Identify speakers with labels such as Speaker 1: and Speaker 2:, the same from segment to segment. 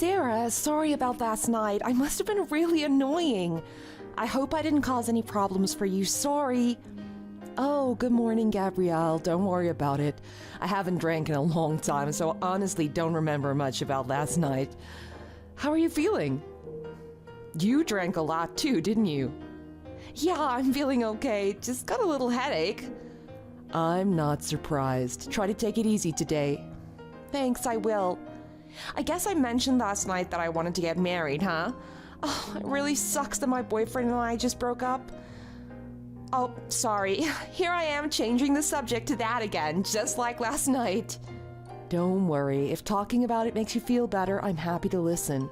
Speaker 1: Sarah, sorry about last night. I must have been really annoying. I hope I didn't cause any problems for you. Sorry. Oh, good morning, Gabrielle. Don't worry about it. I haven't drank in a long time, so honestly don't remember much about last night. How are you feeling? You drank a lot too, didn't you? Yeah, I'm feeling okay. Just got a little headache. I'm not surprised. Try to take it easy today. Thanks, I will. I guess I mentioned last night that I wanted to get married, huh? Oh, it really sucks that my boyfriend and I just broke up. Oh, sorry. Here I am changing the subject to that again, just like last night. Don't worry. If talking about it makes you feel better, I'm happy to listen.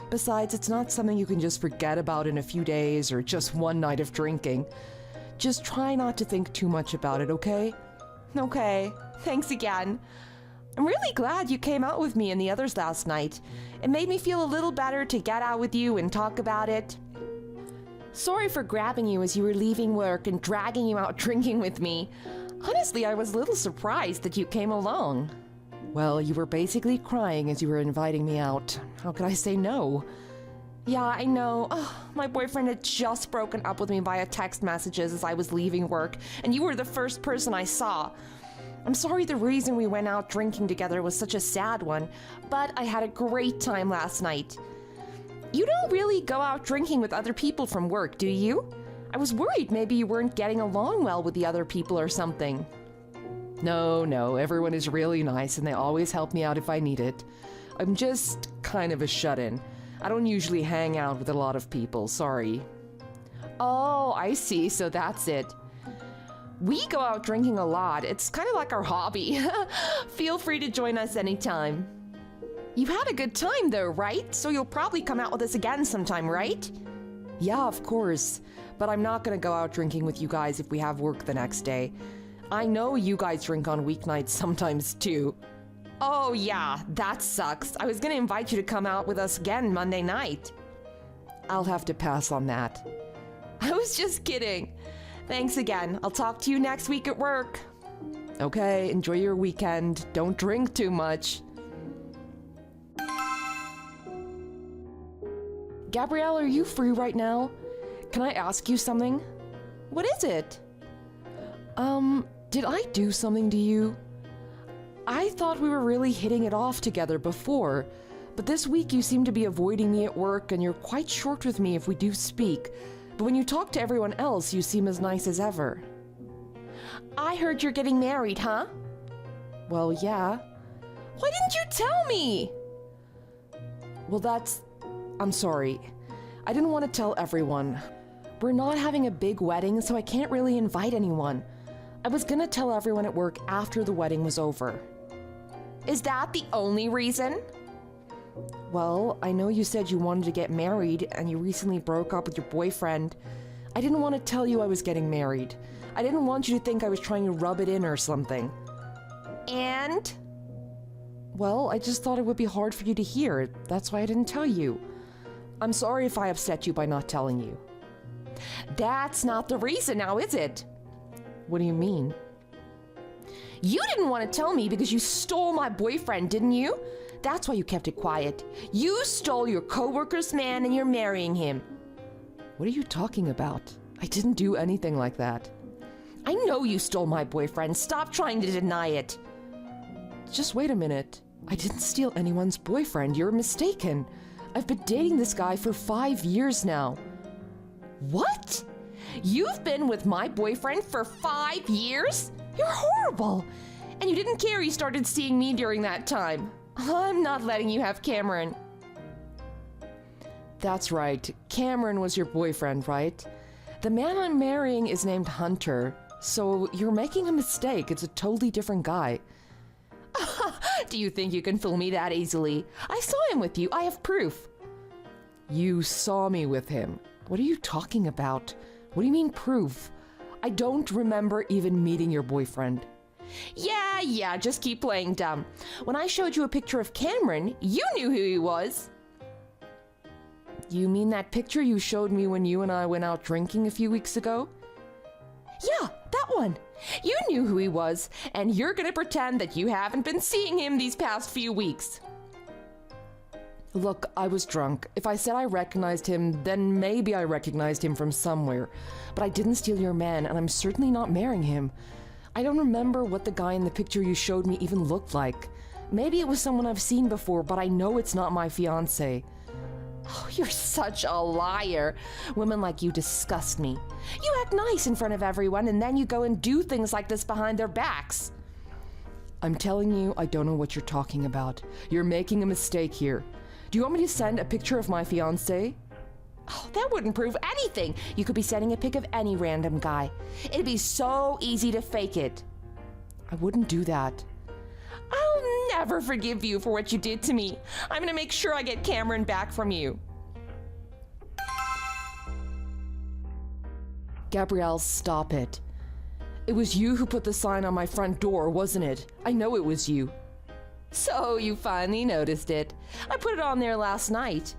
Speaker 1: Besides, it's not something you can just forget about in a few days or just one night of drinking. Just try not to think too much about it, okay? Okay. Thanks again. I'm really glad you came out with me and the others last night. It made me feel a little better to get out with you and talk about it. Sorry for grabbing you as you were leaving work and dragging you out drinking with me. Honestly, I was a little surprised that you came along. Well, you were basically crying as you were inviting me out. How could I say no? Yeah, I know. Oh, my boyfriend had just broken up with me via text messages as I was leaving work, and you were the first person I saw. I'm sorry the reason we went out drinking together was such a sad one, but I had a great time last night. You don't really go out drinking with other people from work, do you? I was worried maybe you weren't getting along well with the other people or something. No, everyone is really nice and they always help me out if I need it. I'm just kind of a shut-in. I don't usually hang out with a lot of people, sorry. Oh, I see, so that's it. We go out drinking a lot. It's kind of like our hobby. Feel free to join us anytime. You've had a good time though, right? So you'll probably come out with us again sometime, right? Yeah, of course. But I'm not gonna go out drinking with you guys if we have work the next day. I know you guys drink on weeknights sometimes too. Oh yeah, that sucks. I was gonna invite you to come out with us again Monday night. I'll have to pass on that. I was just kidding. Thanks again. I'll talk to you next week at work. Okay, enjoy your weekend. Don't drink too much. Gabrielle, are you free right now? Can I ask you something? What is it? Did I do something to you? I thought we were really hitting it off together before, but this week you seem to be avoiding me at work and you're quite short with me if we do speak. But when you talk to everyone else, you seem as nice as ever. I heard you're getting married, huh? Well, yeah. Why didn't you tell me? Well, I'm sorry. I didn't want to tell everyone. We're not having a big wedding, so I can't really invite anyone. I was gonna tell everyone at work after the wedding was over. Is that the only reason? Well, I know you said you wanted to get married and you recently broke up with your boyfriend. I didn't want to tell you I was getting married. I didn't want you to think I was trying to rub it in or something. And? Well, I just thought it would be hard for you to hear. That's why I didn't tell you. I'm sorry if I upset you by not telling you. That's not the reason now, is it? What do you mean? You didn't want to tell me because you stole my boyfriend, didn't you? That's why you kept it quiet. You stole your coworker's man and you're marrying him. What are you talking about? I didn't do anything like that. I know you stole my boyfriend. Stop trying to deny it. Just wait a minute. I didn't steal anyone's boyfriend. You're mistaken. I've been dating this guy for 5 years now. What? You've been with my boyfriend for 5 years? You're horrible. And you didn't care he started seeing me during that time. I'm not letting you have Cameron. That's right. Cameron was your boyfriend, right? The man I'm marrying is named Hunter. So you're making a mistake. It's a totally different guy. Do you think you can fool me that easily? I saw him with you. I have proof. You saw me with him. What are you talking about? What do you mean proof? I don't remember even meeting your boyfriend. Yeah, just keep playing dumb. When I showed you a picture of Cameron, you knew who he was. You mean that picture you showed me when you and I went out drinking a few weeks ago? Yeah, that one. You knew who he was, and you're gonna pretend that you haven't been seeing him these past few weeks. Look, I was drunk. If I said I recognized him, then maybe I recognized him from somewhere. But I didn't steal your man, and I'm certainly not marrying him. I don't remember what the guy in the picture you showed me even looked like. Maybe it was someone I've seen before, but I know it's not my fiancé. Oh, you're such a liar. Women like you disgust me. You act nice in front of everyone, and then you go and do things like this behind their backs. I'm telling you, I don't know what you're talking about. You're making a mistake here. Do you want me to send a picture of my fiancé? Oh, that wouldn't prove anything. You could be sending a pic of any random guy. It'd be so easy to fake it. I wouldn't do that. I'll never forgive you for what you did to me. I'm gonna make sure I get Cameron back from you. Gabrielle, stop it. It was you who put the sign on my front door, wasn't it? I know it was you. So you finally noticed it. I put it on there last night.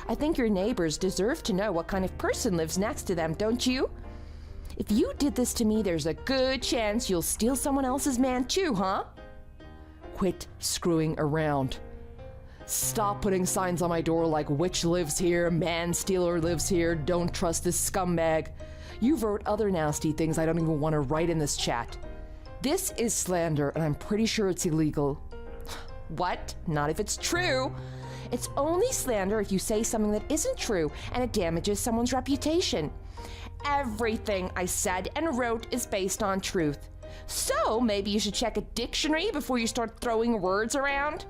Speaker 1: I think your neighbors deserve to know what kind of person lives next to them, don't you? If you did this to me, there's a good chance you'll steal someone else's man too, huh? Quit screwing around. Stop putting signs on my door like witch lives here, man stealer lives here, don't trust this scumbag. You wrote other nasty things I don't even want to write in this chat. This is slander, and I'm pretty sure it's illegal. What? Not if it's true. It's only slander if you say something that isn't true and it damages someone's reputation. Everything I said and wrote is based on truth. So maybe you should check a dictionary before you start throwing words around.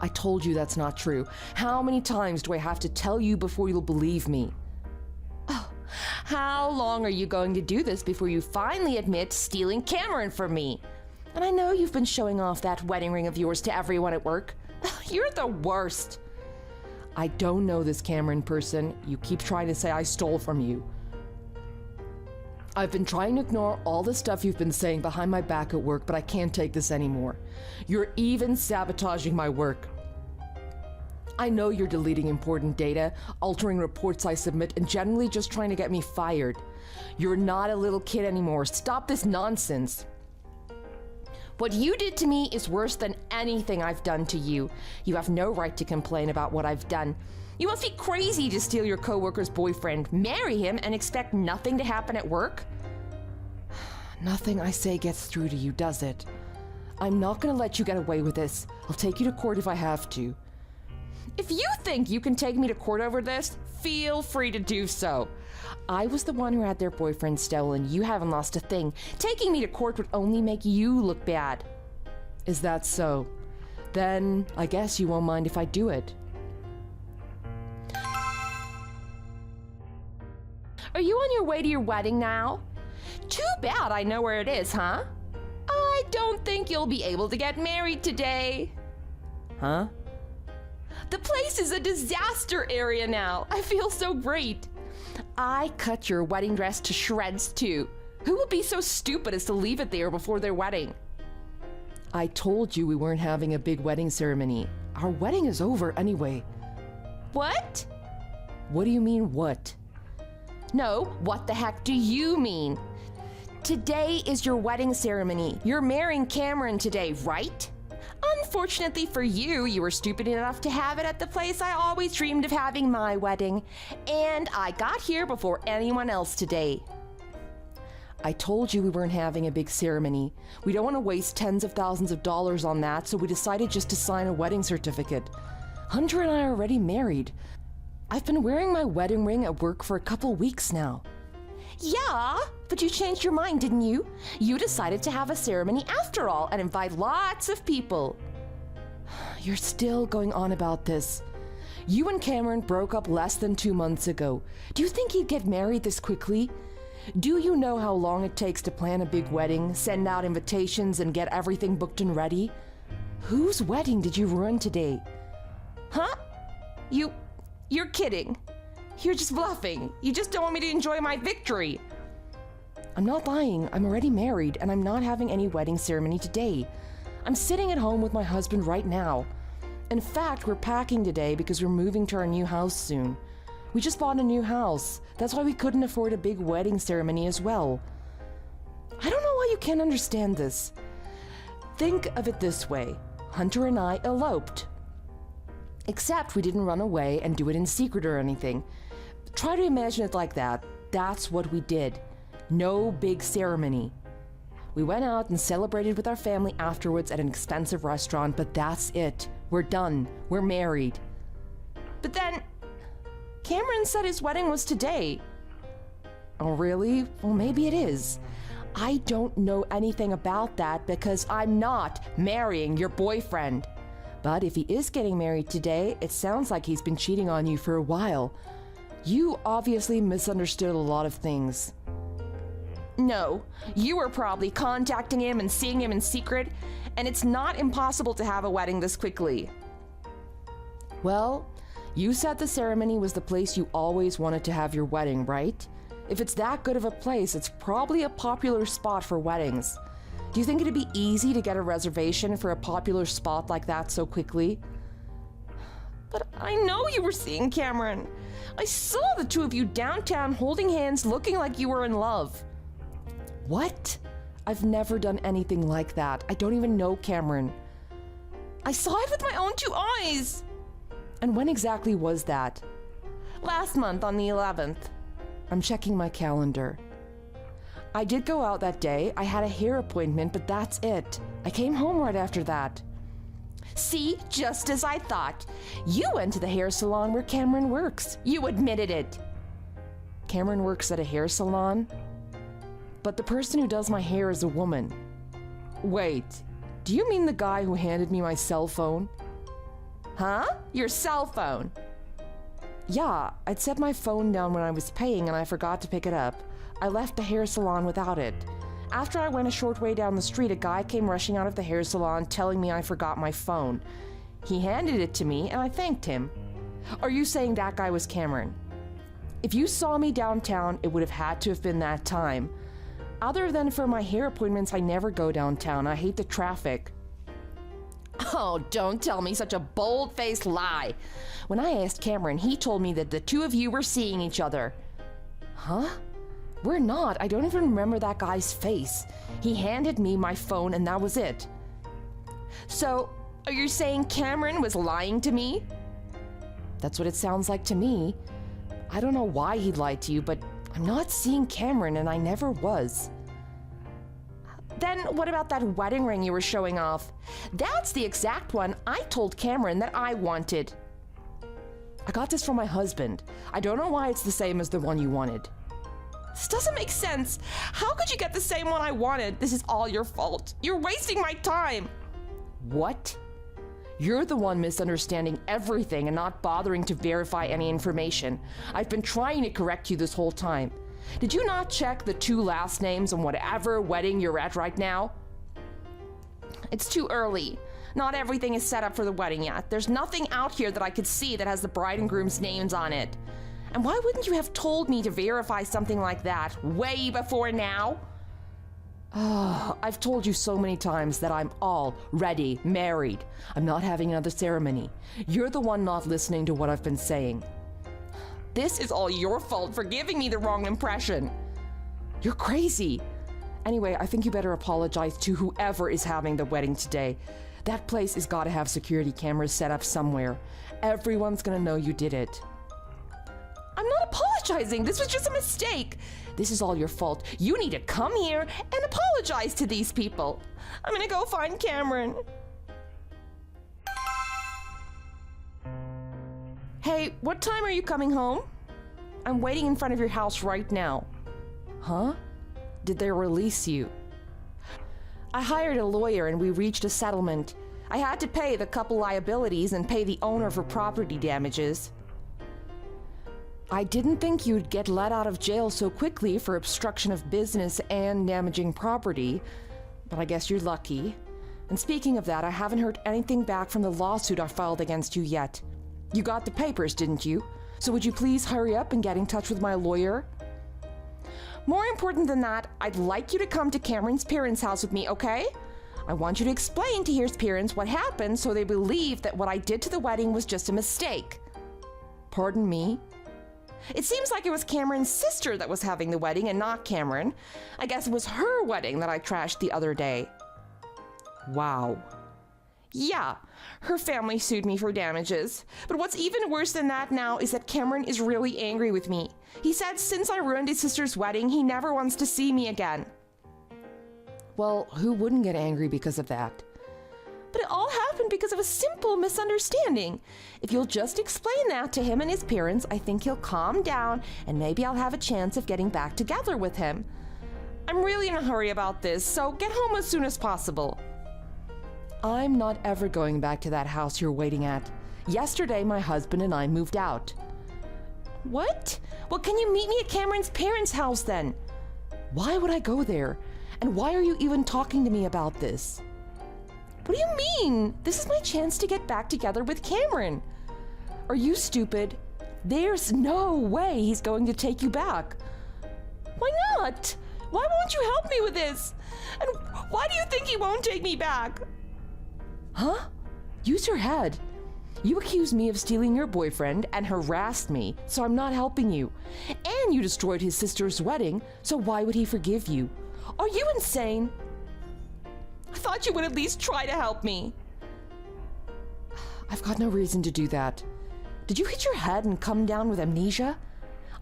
Speaker 1: I told you that's not true. How many times do I have to tell you before you'll believe me? Oh, how long are you going to do this before you finally admit stealing Cameron from me? And I know you've been showing off that wedding ring of yours to everyone at work. You're the worst. I don't know this Cameron person. You keep trying to say I stole from you. I've been trying to ignore all the stuff you've been saying behind my back at work, but I can't take this anymore. You're even sabotaging my work. I know you're deleting important data, altering reports I submit, and generally just trying to get me fired. You're not a little kid anymore. Stop this nonsense. What you did to me is worse than anything I've done to you. You have no right to complain about what I've done. You must be crazy to steal your coworker's boyfriend, marry him, and expect nothing to happen at work? Nothing I say gets through to you, does it? I'm not gonna let you get away with this. I'll take you to court if I have to. If you think you can take me to court over this, feel free to do so. I was the one who had their boyfriend stolen. You haven't lost a thing. Taking me to court would only make you look bad. Is that so? Then I guess you won't mind if I do it. Are you on your way to your wedding now? Too bad I know where it is, huh? I don't think you'll be able to get married today. Huh? The place is a disaster area now. I feel so great. I cut your wedding dress to shreds, too. Who would be so stupid as to leave it there before their wedding? I told you we weren't having a big wedding ceremony. Our wedding is over anyway. What? What do you mean, what? No, what the heck do you mean? Today is your wedding ceremony. You're marrying Cameron today, right? Unfortunately for you, you were stupid enough to have it at the place I always dreamed of having my wedding. And I got here before anyone else today. I told you we weren't having a big ceremony. We don't want to waste tens of thousands of dollars on that, so we decided just to sign a wedding certificate. Hunter and I are already married. I've been wearing my wedding ring at work for a couple weeks now. Yeah, but you changed your mind, didn't you? You decided to have a ceremony after all and invite lots of people. You're still going on about this. You and Cameron broke up less than 2 months ago. Do you think he'd get married this quickly? Do you know how long it takes to plan a big wedding, send out invitations, and get everything booked and ready? Whose wedding did you ruin today? Huh? You're kidding. You're just bluffing. You just don't want me to enjoy my victory. I'm not lying. I'm already married, and I'm not having any wedding ceremony today. I'm sitting at home with my husband right now. In fact, we're packing today because we're moving to our new house soon. We just bought a new house. That's why we couldn't afford a big wedding ceremony as well. I don't know why you can't understand this. Think of it this way. Hunter and I eloped. Except we didn't run away and do it in secret or anything. Try to imagine it like that. That's what we did. No big ceremony. We went out and celebrated with our family afterwards at an expensive restaurant, but that's it. We're done. We're married. But then, Cameron said his wedding was today. Oh, really? Well, maybe it is. I don't know anything about that because I'm not marrying your boyfriend. But if he is getting married today, it sounds like he's been cheating on you for a while. You obviously misunderstood a lot of things. No, you were probably contacting him and seeing him in secret, and it's not impossible to have a wedding this quickly. Well, you said the ceremony was the place you always wanted to have your wedding, right? If it's that good of a place, it's probably a popular spot for weddings. Do you think it'd be easy to get a reservation for a popular spot like that so quickly? But I know you were seeing Cameron. I saw the two of you downtown holding hands, looking like you were in love. What? I've never done anything like that. I don't even know Cameron. I saw it with my own two eyes. And when exactly was that? Last month on the 11th. I'm checking my calendar. I did go out that day. I had a hair appointment, but that's it. I came home right after that. See, just as I thought. You went to the hair salon where Cameron works. You admitted it. Cameron works at a hair salon? But the person who does my hair is a woman. Wait, do you mean the guy who handed me my cell phone? Huh? Your cell phone? Yeah, I'd set my phone down when I was paying and I forgot to pick it up. I left the hair salon without it. After I went a short way down the street, a guy came rushing out of the hair salon telling me I forgot my phone. He handed it to me and I thanked him. Are you saying that guy was Cameron? If you saw me downtown, it would have had to have been that time. Other than for my hair appointments, I never go downtown. I hate the traffic. Oh, don't tell me such a bold-faced lie. When I asked Cameron, he told me that the two of you were seeing each other. Huh? We're not. I don't even remember that guy's face. He handed me my phone and that was it. So, are you saying Cameron was lying to me? That's what it sounds like to me. I don't know why he'd lied to you, but I'm not seeing Cameron and I never was. Then what about that wedding ring you were showing off? That's the exact one I told Cameron that I wanted. I got this from my husband. I don't know why it's the same as the one you wanted. This doesn't make sense. How could you get the same one I wanted? This is all your fault. You're wasting my time. What? You're the one misunderstanding everything and not bothering to verify any information. I've been trying to correct you this whole time. Did you not check the two last names on whatever wedding you're at right now? It's too early. Not everything is set up for the wedding yet. There's nothing out here that I could see that has the bride and groom's names on it. And why wouldn't you have told me to verify something like that way before now? Oh, I've told you so many times that I'm already married. I'm not having another ceremony. You're the one not listening to what I've been saying. This is all your fault for giving me the wrong impression. You're crazy. Anyway, I think you better apologize to whoever is having the wedding today. That place has got to have security cameras set up somewhere. Everyone's gonna know you did it. I'm not apologizing. This was just a mistake. This is all your fault. You need to come here and apologize to these people. I'm gonna go find Cameron. Hey, what time are you coming home? I'm waiting in front of your house right now. Huh? Did they release you? I hired a lawyer and we reached a settlement. I had to pay the couple liabilities and pay the owner for property damages. I didn't think you'd get let out of jail so quickly for obstruction of business and damaging property, but I guess you're lucky. And speaking of that, I haven't heard anything back from the lawsuit I filed against you yet. You got the papers, didn't you? So would you please hurry up and get in touch with my lawyer? More important than that, I'd like you to come to Cameron's parents' house with me, okay? I want you to explain to his parents what happened so they believe that what I did to the wedding was just a mistake. Pardon me? It seems like it was Cameron's sister that was having the wedding and not Cameron. I guess it was her wedding that I trashed the other day. Wow. Yeah, her family sued me for damages. But what's even worse than that now is that Cameron is really angry with me. He said since I ruined his sister's wedding, he never wants to see me again. Well, who wouldn't get angry because of that? But it all happened because of a simple misunderstanding. If you'll just explain that to him and his parents, I think he'll calm down and maybe I'll have a chance of getting back together with him. I'm really in a hurry about this, so get home as soon as possible. I'm not ever going back to that house you're waiting at. Yesterday, my husband and I moved out. What? Well, can you meet me at Cameron's parents' house then? Why would I go there? And why are you even talking to me about this? What do you mean? This is my chance to get back together with Cameron. Are you stupid? There's no way he's going to take you back. Why not? Why won't you help me with this? And why do you think he won't take me back? Huh? Use your head. You accused me of stealing your boyfriend and harassed me, so I'm not helping you. And you destroyed his sister's wedding, so why would he forgive you? Are you insane? I thought you would at least try to help me. I've got no reason to do that. Did you hit your head and come down with amnesia?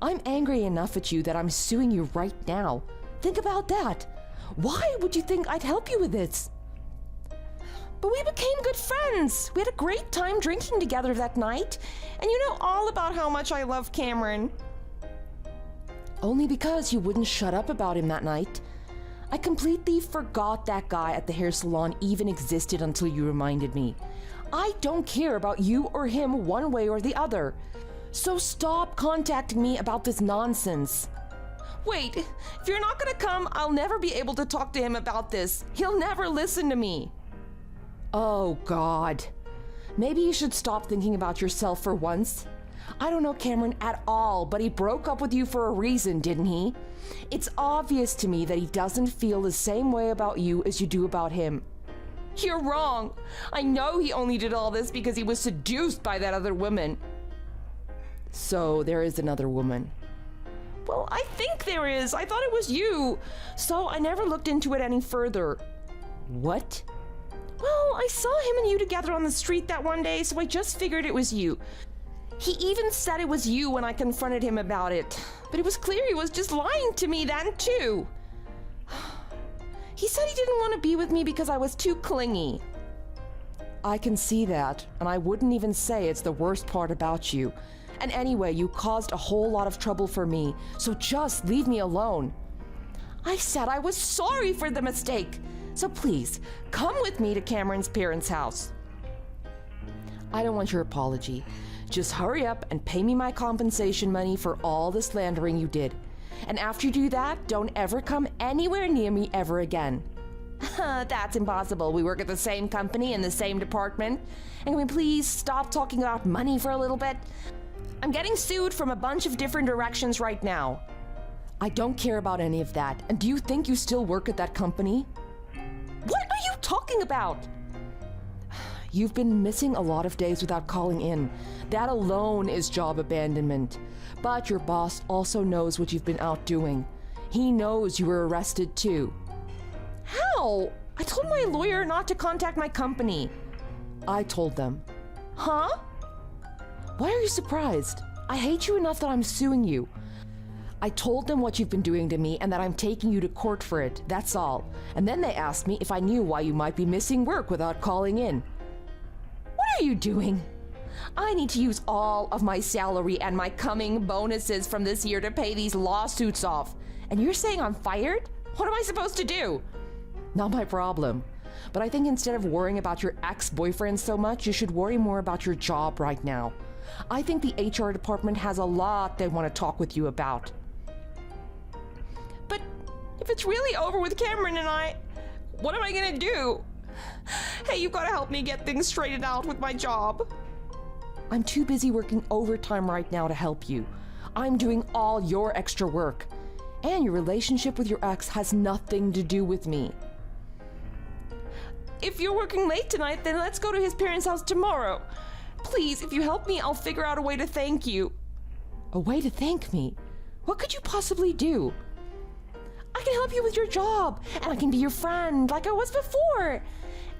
Speaker 1: I'm angry enough at you that I'm suing you right now. Think about that. Why would you think I'd help you with this? But we became good friends. We had a great time drinking together that night. And you know all about how much I love Cameron. Only because you wouldn't shut up about him that night. I completely forgot that guy at the hair salon even existed until you reminded me. I don't care about you or him one way or the other. So stop contacting me about this nonsense. Wait, if you're not gonna come, I'll never be able to talk to him about this. He'll never listen to me. Oh, God. Maybe you should stop thinking about yourself for once. I don't know Cameron at all, but he broke up with you for a reason, didn't he? It's obvious to me that he doesn't feel the same way about you as you do about him. You're wrong. I know he only did all this because he was seduced by that other woman. So there is another woman. Well, I think there is. I thought it was you. So I never looked into it any further. What? Well, I saw him and you together on the street that one day, so I just figured it was you. He even said it was you when I confronted him about it. But it was clear he was just lying to me then, too. He said he didn't want to be with me because I was too clingy. I can see that, and I wouldn't even say it's the worst part about you. And anyway, you caused a whole lot of trouble for me, so just leave me alone. I said I was sorry for the mistake, so please, come with me to Cameron's parents' house. I don't want your apology. Just hurry up and pay me my compensation money for all the slandering you did. And after you do that, don't ever come anywhere near me ever again. That's impossible. We work at the same company in the same department. And can we please stop talking about money for a little bit? I'm getting sued from a bunch of different directions right now. I don't care about any of that. And do you think you still work at that company? What are you talking about? You've been missing a lot of days without calling in. That alone is job abandonment. But your boss also knows what you've been out doing. He knows you were arrested too. How? I told my lawyer not to contact my company. I told them. Huh? Why are you surprised? I hate you enough that I'm suing you. I told them what you've been doing to me and that I'm taking you to court for it, that's all. And then they asked me if I knew why you might be missing work without calling in. What are you doing? I need to use all of my salary and my coming bonuses from this year to pay these lawsuits off. And you're saying I'm fired? What am I supposed to do? Not my problem. But I think instead of worrying about your ex-boyfriend so much, you should worry more about your job right now. I think the HR department has a lot they want to talk with you about. But if it's really over with Cameron and I, what am I gonna do? Hey, you've got to help me get things straightened out with my job. I'm too busy working overtime right now to help you. I'm doing all your extra work. And your relationship with your ex has nothing to do with me. If you're working late tonight, then let's go to his parents' house tomorrow. Please, if you help me, I'll figure out a way to thank you. A way to thank me? What could you possibly do? I can help you with your job, and I can be your friend like I was before.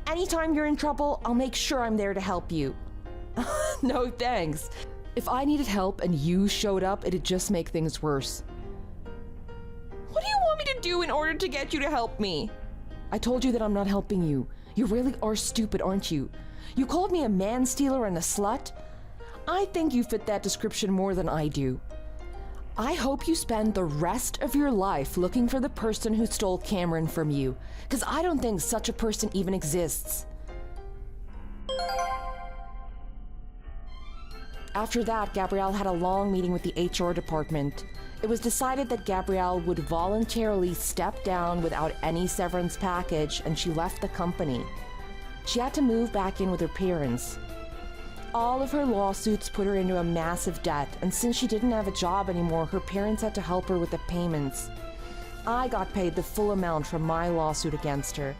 Speaker 1: anytime you're in trouble, I'll make sure I'm there to help you. No thanks. If I needed help and you showed up, it'd just make things worse. What do you want me to do in order to get you to help me? I told you that I'm not helping you. You really are stupid, aren't you? You called me a man-stealer and a slut? I think you fit that description more than I do. I hope you spend the rest of your life looking for the person who stole Cameron from you, because I don't think such a person even exists. After that, Gabrielle had a long meeting with the HR department. It was decided that Gabrielle would voluntarily step down without any severance package, and she left the company. She had to move back in with her parents. All of her lawsuits put her into a massive debt, and since she didn't have a job anymore, her parents had to help her with the payments. I got paid the full amount from my lawsuit against her.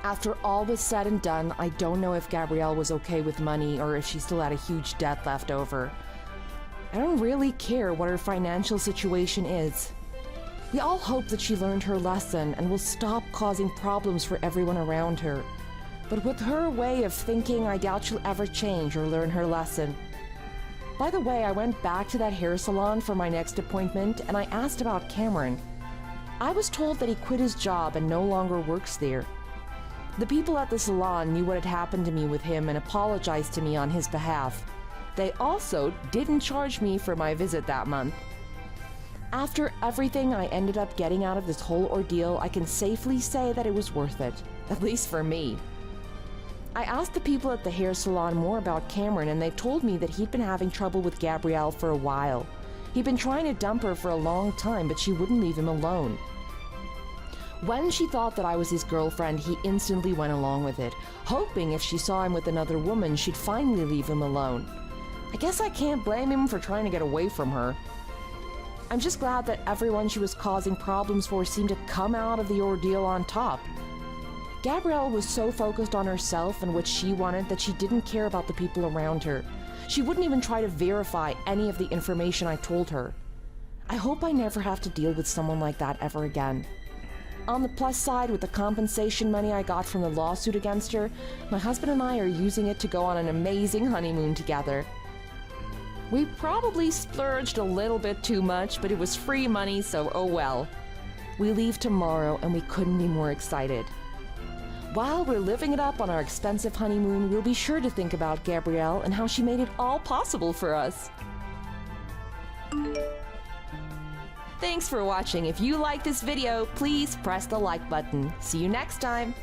Speaker 1: After all was said and done, I don't know if Gabrielle was okay with money or if she still had a huge debt left over. I don't really care what her financial situation is. We all hope that she learned her lesson and will stop causing problems for everyone around her. But with her way of thinking, I doubt she'll ever change or learn her lesson. By the way, I went back to that hair salon for my next appointment and I asked about Cameron. I was told that he quit his job and no longer works there. The people at the salon knew what had happened to me with him and apologized to me on his behalf. They also didn't charge me for my visit that month. After everything I ended up getting out of this whole ordeal, I can safely say that it was worth it, at least for me. I asked the people at the hair salon more about Cameron, and they told me that he'd been having trouble with Gabrielle for a while. He'd been trying to dump her for a long time, but she wouldn't leave him alone. When she thought that I was his girlfriend, he instantly went along with it, hoping if she saw him with another woman, she'd finally leave him alone. I guess I can't blame him for trying to get away from her. I'm just glad that everyone she was causing problems for seemed to come out of the ordeal on top. Gabrielle was so focused on herself and what she wanted that she didn't care about the people around her. She wouldn't even try to verify any of the information I told her. I hope I never have to deal with someone like that ever again. On the plus side, with the compensation money I got from the lawsuit against her, my husband and I are using it to go on an amazing honeymoon together. We probably splurged a little bit too much, but it was free money, so oh well. We leave tomorrow and we couldn't be more excited. While we're living it up on our expensive honeymoon, we'll be sure to think about Gabrielle and how she made it all possible for us. Thanks for watching. If you like this video, please press the like button. See you next time.